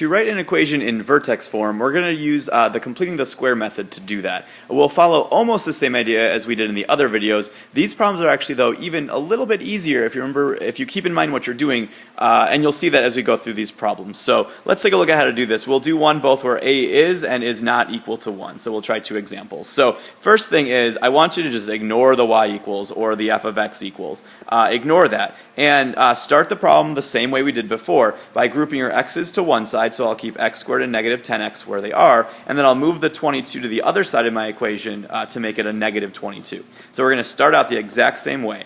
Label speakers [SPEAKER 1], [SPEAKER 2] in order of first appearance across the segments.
[SPEAKER 1] to write an equation in vertex form, we're going to use the completing the square method to do that. We'll follow almost the same idea as we did in the other videos. These problems are actually, though, even a little bit easier if you keep in mind what you're doing, and you'll see that as we go through these problems. So let's take a look at how to do this. We'll do one both where a is and is not equal to 1. So we'll try 2 examples. So first thing is, I want you to just ignore the y equals or the f of x equals. Ignore that and start the problem the same way we did before by grouping your x's to one side. So I'll keep x squared and negative 10x where they are, and then I'll move the 22 to the other side of my equation to make it a negative 22. So we're going to start out the exact same way.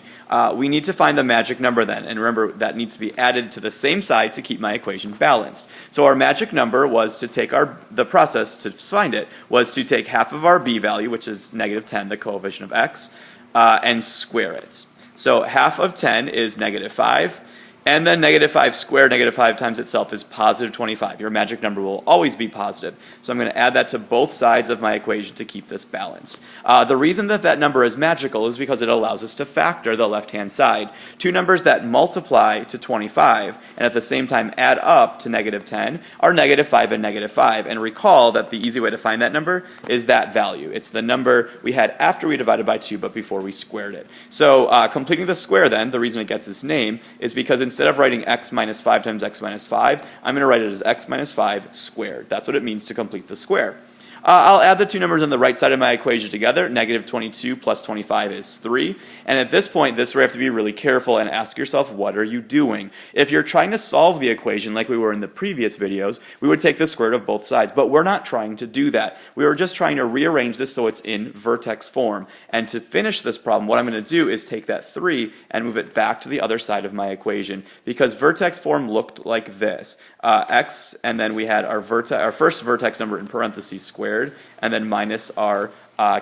[SPEAKER 1] We need to find the magic number then, and remember that needs to be added to the same side to keep my equation balanced. So our magic number was to take the process to find it was to take half of our b value, which is negative 10, the coefficient of x, and square it. So half of 10 is negative 5. And then negative 5 squared, negative 5 times itself is positive 25. Your magic number will always be positive. So I'm going to add that to both sides of my equation to keep this balanced. The reason that that number is magical is because it allows us to factor the left-hand side. Two numbers that multiply to 25 and at the same time add up to negative 10 are negative 5 and negative 5. And recall that the easy way to find that number is that value. It's the number we had after we divided by 2 but before we squared it. So completing the square then, the reason it gets its name is because instead of writing x minus 5 times x minus 5, I'm going to write it as x minus 5 squared. That's what it means to complete the square. I'll add the two numbers on the right side of my equation together. Negative 22 plus 25 is 3. And at this point, this is where you have to be really careful and ask yourself, what are you doing? If you're trying to solve the equation like we were in the previous videos, we would take the square root of both sides. But we're not trying to do that. We were just trying to rearrange this so it's in vertex form. And to finish this problem, what I'm going to do is take that 3 and move it back to the other side of my equation. Because vertex form looked like this. X, and then we had our first vertex number in parentheses squared, and then minus our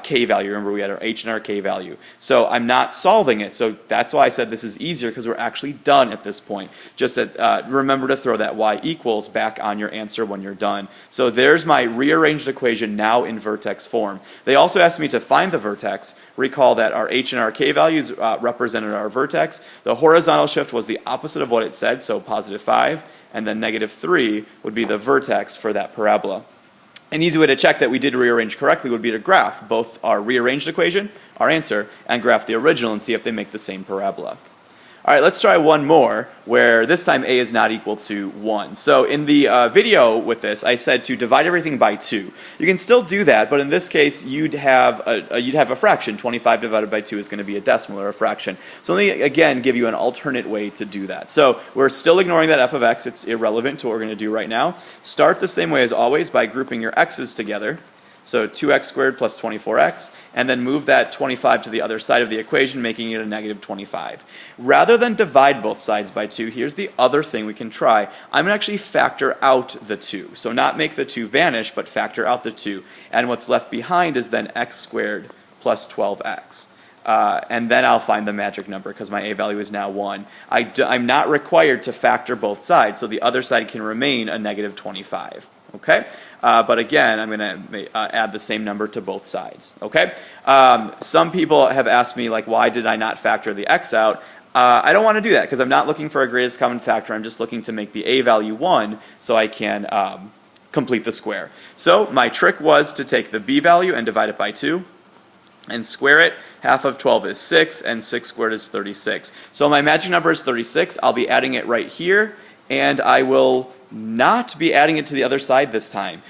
[SPEAKER 1] k value. Remember, we had our h and our k value. So I'm not solving it. So that's why I said this is easier, because we're actually done at this point. Just remember to throw that y equals back on your answer when you're done. So there's my rearranged equation now in vertex form. They also asked me to find the vertex. Recall that our h and our k values represented our vertex. The horizontal shift was the opposite of what it said, so positive 5. And then negative 3 would be the vertex for that parabola. An easy way to check that we did rearrange correctly would be to graph both our rearranged equation, our answer, and graph the original and see if they make the same parabola. All right, let's try one more where this time a is not equal to 1. So in the video with this, I said to divide everything by 2. You can still do that, but in this case, you'd have a fraction. 25 divided by 2 is going to be a decimal or a fraction. So let me, again, give you an alternate way to do that. So we're still ignoring that f of x. It's irrelevant to what we're going to do right now. Start the same way as always by grouping your x's together. So 2x squared plus 24x, and then move that 25 to the other side of the equation, making it a negative 25. Rather than divide both sides by 2, here's the other thing we can try. I'm going to actually factor out the 2. So not make the 2 vanish, but factor out the 2. And what's left behind is then x squared plus 12x. And then I'll find the magic number, because my a value is now 1. I'm not required to factor both sides, so the other side can remain a negative 25. Okay? But again, I'm going to add the same number to both sides. Okay? Some people have asked me, like, why did I not factor the x out? I don't want to do that, because I'm not looking for a greatest common factor. I'm just looking to make the a value 1 so I can complete the square. So my trick was to take the b value and divide it by 2 and square it. Half of 12 is 6, and 6 squared is 36. So my magic number is 36. I'll be adding it right here, and I will not be adding it to the other side this time.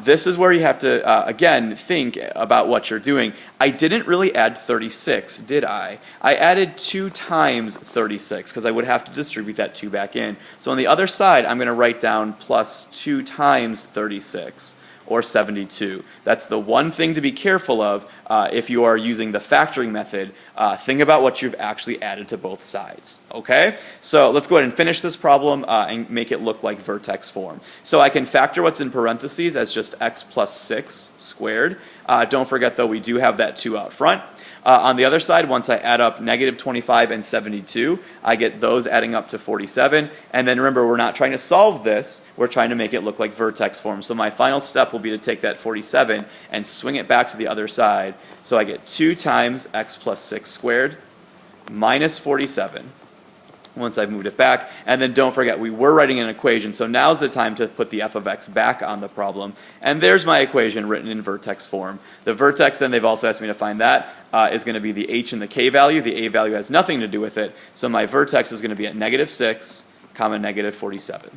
[SPEAKER 1] This is where you have to, again, think about what you're doing. I didn't really add 36, did I? I added 2 times 36, because I would have to distribute that 2 back in. So on the other side, I'm going to write down plus 2 times 36. Or 72. That's the one thing to be careful of if you are using the factoring method. Think about what you've actually added to both sides. Okay? So let's go ahead and finish this problem and make it look like vertex form. So I can factor what's in parentheses as just x plus 6 squared. Don't forget, though, we do have that 2 out front. On the other side, once I add up negative 25 and 72, I get those adding up to 47. And then remember, we're not trying to solve this. We're trying to make it look like vertex form. So my final step will be to take that 47 and swing it back to the other side. So I get 2 times x plus 6 squared minus 47 once I've moved it back. And then don't forget, we were writing an equation, so now's the time to put the f of x back on the problem. And there's my equation written in vertex form. The vertex, then they've also asked me to find that, is going to be the h and the k value. The a value has nothing to do with it, so my vertex is going to be at -6, comma, -47.